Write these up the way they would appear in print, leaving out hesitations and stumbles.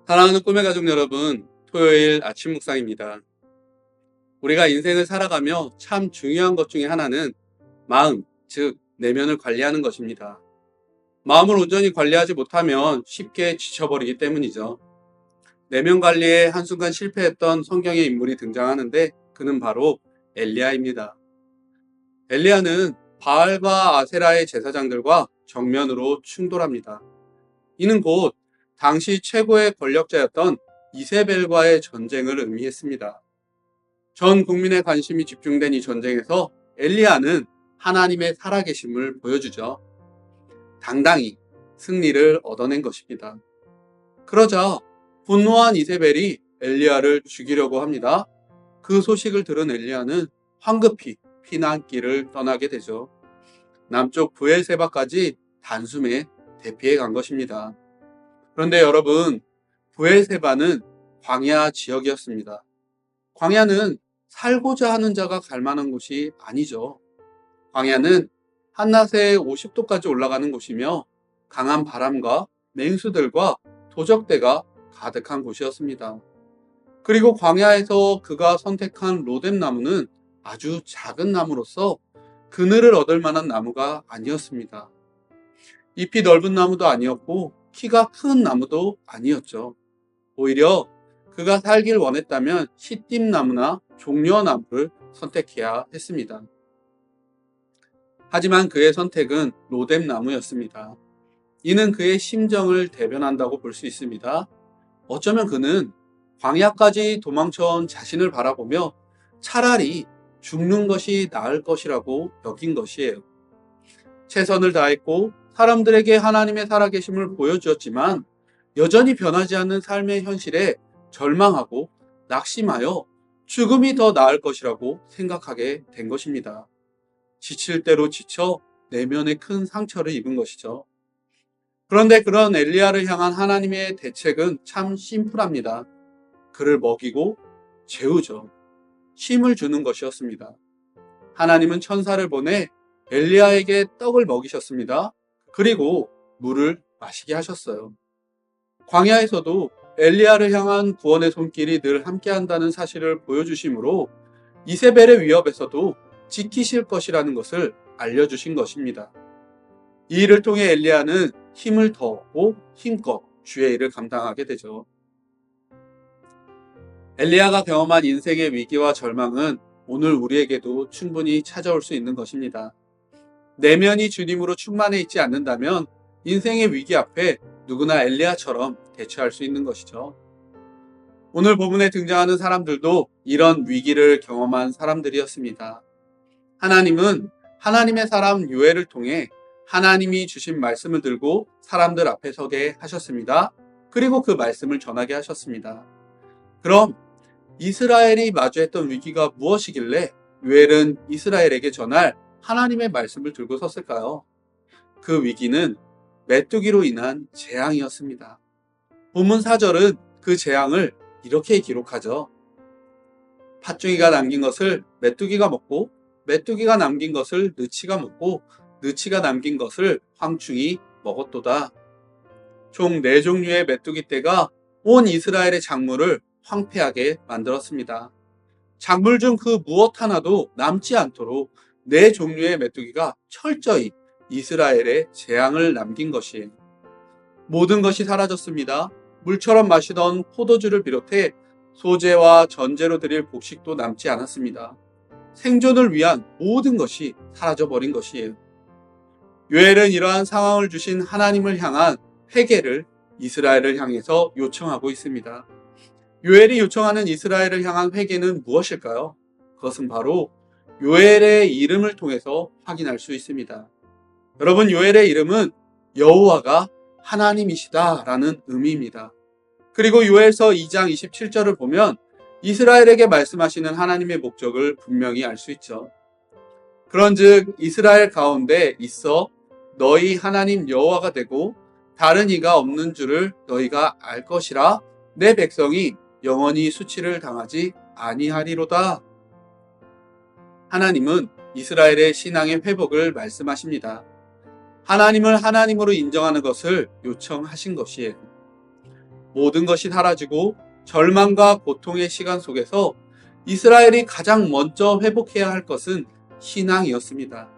사랑하는 꿈의 가족 여러분, 토요일 아침 묵상입니다. 우리가 인생을 살아가며 참 중요한 것 중에 하나는 마음, 즉 내면을 관리하는 것입니다. 마음을 온전히 관리하지 못하면 쉽게 지쳐버리기 때문이죠. 내면 관리에 한순간 실패했던 성경의 인물이 등장하는데 그는 바로 엘리야입니다. 엘리야는 바알과 아세라의 제사장들과 정면으로 충돌합니다. 이는 곧 당시 최고의 권력자였던 이세벨과의 전쟁을 의미했습니다. 전 국민의 관심이 집중된 이 전쟁에서 엘리야는 하나님의 살아계심을 보여주죠. 당당히 승리를 얻어낸 것입니다. 그러자 분노한 이세벨이 엘리야를 죽이려고 합니다. 그 소식을 들은 엘리야는 황급히 피난길을 떠나게 되죠. 남쪽 브엘세바까지 단숨에 대피해 간 것입니다. 그런데 여러분, 브엘세바는 광야 지역이었습니다. 광야는 살고자 하는 자가 갈 만한 곳이 아니죠. 광야는 한낮에 50도까지 올라가는 곳이며 강한 바람과 맹수들과 도적대가 가득한 곳이었습니다. 그리고 광야에서 그가 선택한 로뎀 나무는 아주 작은 나무로서 그늘을 얻을 만한 나무가 아니었습니다. 잎이 넓은 나무도 아니었고 키가 큰 나무도 아니었죠. 오히려 그가 살길 원했다면 시띠나무나 종려나무를 선택해야 했습니다. 하지만 그의 선택은 로뎀나무였습니다. 이는 그의 심정을 대변한다고 볼 수 있습니다. 어쩌면 그는 광야까지 도망쳐온 자신을 바라보며 차라리 죽는 것이 나을 것이라고 여긴 것이에요. 최선을 다했고 사람들에게 하나님의 살아계심을 보여주었지만 여전히 변하지 않는 삶의 현실에 절망하고 낙심하여 죽음이 더 나을 것이라고 생각하게 된 것입니다. 지칠 대로 지쳐 내면에 큰 상처를 입은 것이죠. 그런데 그런 엘리야를 향한 하나님의 대책은 참 심플합니다. 그를 먹이고 재우죠. 힘을 주는 것이었습니다. 하나님은 천사를 보내 엘리야에게 떡을 먹이셨습니다. 그리고 물을 마시게 하셨어요. 광야에서도 엘리야를 향한 구원의 손길이 늘 함께한다는 사실을 보여주심으로 이세벨의 위협에서도 지키실 것이라는 것을 알려주신 것입니다. 이 일을 통해 엘리야는 힘을 더 얻고 힘껏 주의 일을 감당하게 되죠. 엘리야가 경험한 인생의 위기와 절망은 오늘 우리에게도 충분히 찾아올 수 있는 것입니다. 내면이 주님으로 충만해 있지 않는다면 인생의 위기 앞에 누구나 엘리야처럼 대처할 수 있는 것이죠. 오늘 본문에 등장하는 사람들도 이런 위기를 경험한 사람들이었습니다. 하나님은 하나님의 사람 요엘을 통해 하나님이 주신 말씀을 들고 사람들 앞에 서게 하셨습니다. 그리고 그 말씀을 전하게 하셨습니다. 그럼 이스라엘이 마주했던 위기가 무엇이길래 요엘은 이스라엘에게 전할 하나님의 말씀을 들고 섰을까요? 그 위기는 메뚜기로 인한 재앙이었습니다. 본문 4절은 그 재앙을 이렇게 기록하죠. 팥둥이가 남긴 것을 메뚜기가 먹고 메뚜기가 남긴 것을 느치가 먹고 느치가 남긴 것을 황충이 먹었도다. 총 4종류의 메뚜기 떼가 온 이스라엘의 작물을 황폐하게 만들었습니다. 작물 중 그 무엇 하나도 남지 않도록 4종류의 메뚜기가 철저히 이스라엘의 재앙을 남긴 것이에요. 모든 것이 사라졌습니다. 물처럼 마시던 포도주를 비롯해 소재와 전제로 드릴 곡식도 남지 않았습니다. 생존을 위한 모든 것이 사라져버린 것이에요. 요엘은 이러한 상황을 주신 하나님을 향한 회개를 이스라엘을 향해서 요청하고 있습니다. 요엘이 요청하는 이스라엘을 향한 회개는 무엇일까요? 그것은 바로 요엘의 이름을 통해서 확인할 수 있습니다. 여러분, 요엘의 이름은 여호와가 하나님이시다라는 의미입니다. 그리고 요엘서 2장 27절을 보면 이스라엘에게 말씀하시는 하나님의 목적을 분명히 알 수 있죠. 그런즉 이스라엘 가운데 있어 너희 하나님 여호와가 되고 다른 이가 없는 줄을 너희가 알 것이라. 내 백성이 영원히 수치를 당하지 아니하리로다. 하나님은 이스라엘의 신앙의 회복을 말씀하십니다. 하나님을 하나님으로 인정하는 것을 요청하신 것이에요. 모든 것이 사라지고 절망과 고통의 시간 속에서 이스라엘이 가장 먼저 회복해야 할 것은 신앙이었습니다.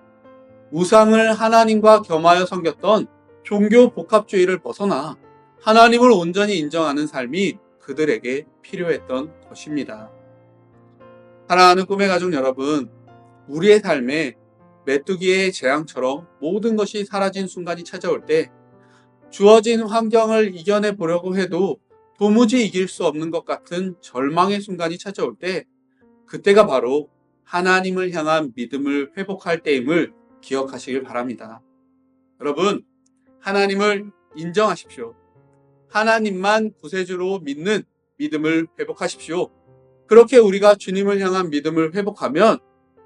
우상을 하나님과 겸하여 섬겼던 종교 복합주의를 벗어나 하나님을 온전히 인정하는 삶이 그들에게 필요했던 것입니다. 사랑하는 꿈의 가족 여러분, 우리의 삶에 메뚜기의 재앙처럼 모든 것이 사라진 순간이 찾아올 때 주어진 환경을 이겨내 보려고 해도 도무지 이길 수 없는 것 같은 절망의 순간이 찾아올 때 그때가 바로 하나님을 향한 믿음을 회복할 때임을 기억하시길 바랍니다. 여러분, 하나님을 인정하십시오. 하나님만 구세주로 믿는 믿음을 회복하십시오. 그렇게 우리가 주님을 향한 믿음을 회복하면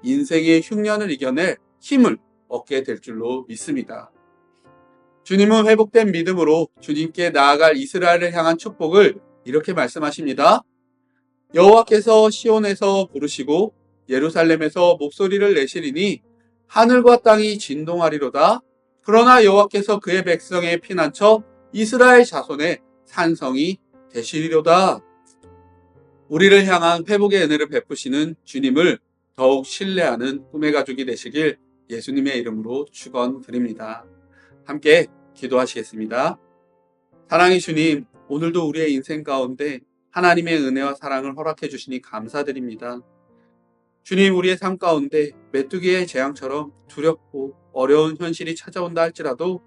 인생의 흉년을 이겨낼 힘을 얻게 될 줄로 믿습니다. 주님은 회복된 믿음으로 주님께 나아갈 이스라엘을 향한 축복을 이렇게 말씀하십니다. 여호와께서 시온에서 부르시고 예루살렘에서 목소리를 내시리니 하늘과 땅이 진동하리로다. 그러나 여호와께서 그의 백성의 피난처 이스라엘 자손의 산성이 되시리로다. 우리를 향한 회복의 은혜를 베푸시는 주님을 더욱 신뢰하는 꿈의 가족이 되시길 예수님의 이름으로 축원드립니다. 함께 기도하시겠습니다. 사랑의 주님, 오늘도 우리의 인생 가운데 하나님의 은혜와 사랑을 허락해 주시니 감사드립니다. 주님, 우리의 삶 가운데 메뚜기의 재앙처럼 두렵고 어려운 현실이 찾아온다 할지라도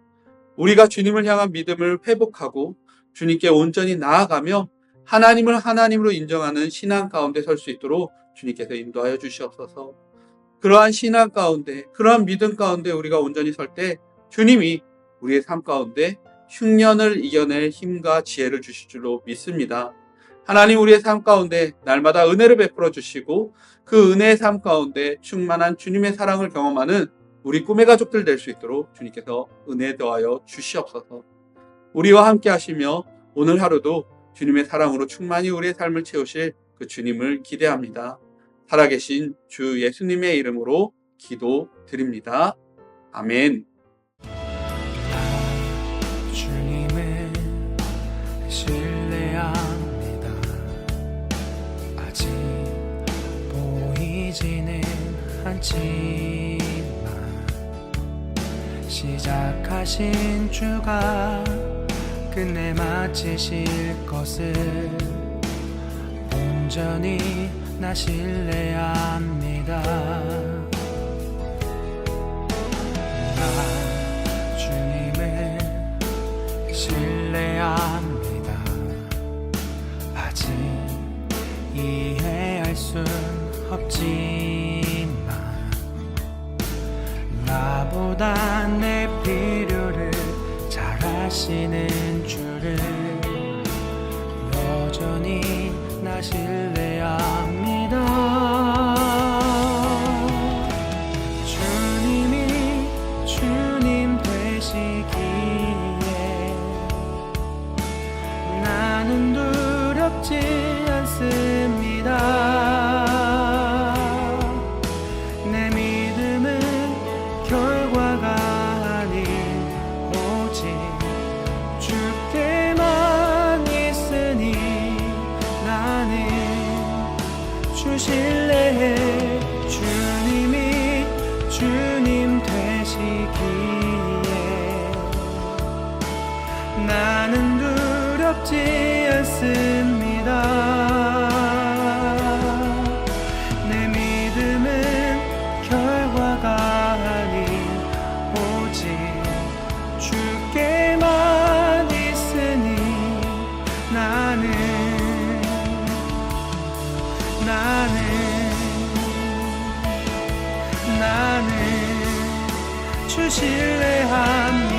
우리가 주님을 향한 믿음을 회복하고 주님께 온전히 나아가며 하나님을 하나님으로 인정하는 신앙 가운데 설 수 있도록 주님께서 인도하여 주시옵소서. 그러한 신앙 가운데, 그러한 믿음 가운데 우리가 온전히 설 때 주님이 우리의 삶 가운데 흉년을 이겨낼 힘과 지혜를 주실 줄로 믿습니다. 하나님, 우리의 삶 가운데 날마다 은혜를 베풀어 주시고 그 은혜의 삶 가운데 충만한 주님의 사랑을 경험하는 우리 꿈의 가족들 될 수 있도록 주님께서 은혜 더하여 주시옵소서. 우리와 함께 하시며 오늘 하루도 주님의 사랑으로 충만히 우리의 삶을 채우실 그 주님을 기대합니다. 살아계신 주 예수님의 이름으로 기도드립니다. 아멘. 주님을 신뢰합니다. 아직 보이지는 않지만 시작하신 주가 끝내 마치실 것을 온전히 나 신뢰합니다. 나 주님을 신뢰합니다. 아직 이해할 순 없지만 나보다 내 필요를 잘 아시는 주를 여전히 나 신뢰합니다. 주님이 주님 되시기에 나는 두렵지 않습니다. 내 믿음은 결과가 아닌 오직 주께만 있으니 나는 주 신뢰해. 주님이 주님 되시기에 나는 두렵지 않습니다. 내 믿음은 결과가 아닌 오직 주께만 있으니 나는 주 신뢰합니다.